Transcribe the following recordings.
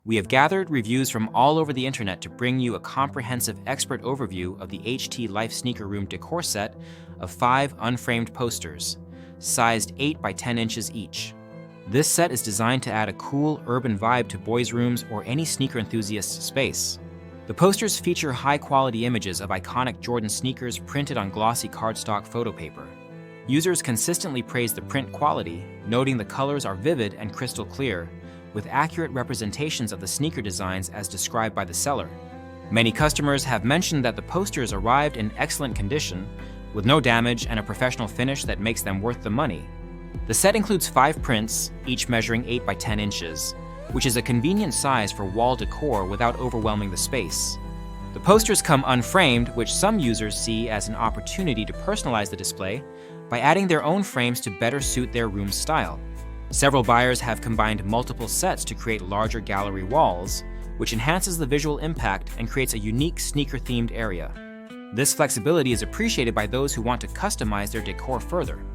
We have gathered reviews from all over the internet to bring you a comprehensive expert overview of the HT Life Sneaker Room Decor set of 5 unframed posters, sized 8 by 10 inches each. This set is designed to add a cool, urban vibe to boys' rooms or any sneaker enthusiast's space. The posters feature high-quality images of iconic Jordan sneakers printed on glossy cardstock photo paper. Users consistently praise the print quality, noting the colors are vivid and crystal clear, with accurate representations of the sneaker designs as described by the seller. Many customers have mentioned that the posters arrived in excellent condition, with no damage and a professional finish that makes them worth the money. The set includes 5 prints, each measuring 8 by 10 inches, which is a convenient size for wall decor without overwhelming the space. The posters come unframed, which some users see as an opportunity to personalize the display by adding their own frames to better suit their room's style. Several buyers have combined multiple sets to create larger gallery walls, which enhances the visual impact and creates a unique sneaker-themed area. This flexibility is appreciated by those who want to customize their decor further.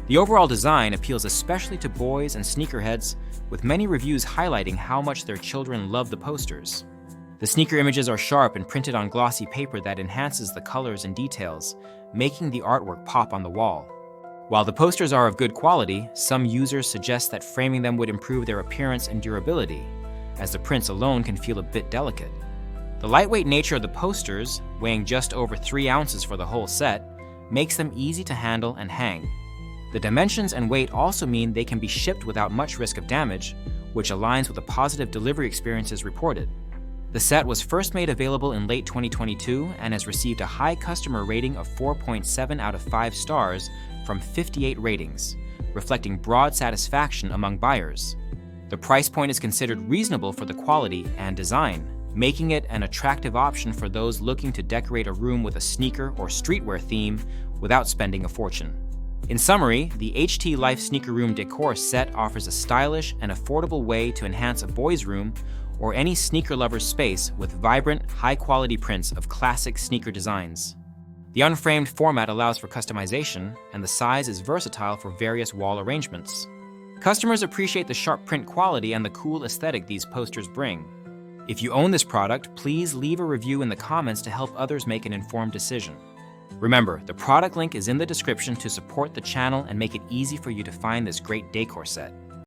The overall design appeals especially to boys and sneakerheads, with many reviews highlighting how much their children love the posters. The sneaker images are sharp and printed on glossy paper that enhances the colors and details, making the artwork pop on the wall. While the posters are of good quality, some users suggest that framing them would improve their appearance and durability, as the prints alone can feel a bit delicate. The lightweight nature of the posters, weighing just over 3 ounces for the whole set, makes them easy to handle and hang. The dimensions and weight also mean they can be shipped without much risk of damage, which aligns with the positive delivery experiences reported. The set was first made available in late 2022 and has received a high customer rating of 4.7 out of 5 stars from 58 ratings, reflecting broad satisfaction among buyers. The price point is considered reasonable for the quality and design, making it an attractive option for those looking to decorate a room with a sneaker or streetwear theme without spending a fortune. In summary, the HT Life Sneaker Room Decor set offers a stylish and affordable way to enhance a boys' room or any sneaker lover's space with vibrant, high-quality prints of classic sneaker designs. The unframed format allows for customization, and the size is versatile for various wall arrangements. Customers appreciate the sharp print quality and the cool aesthetic these posters bring. If you own this product, please leave a review in the comments to help others make an informed decision. Remember, the product link is in the description to support the channel and make it easy for you to find this great decor set.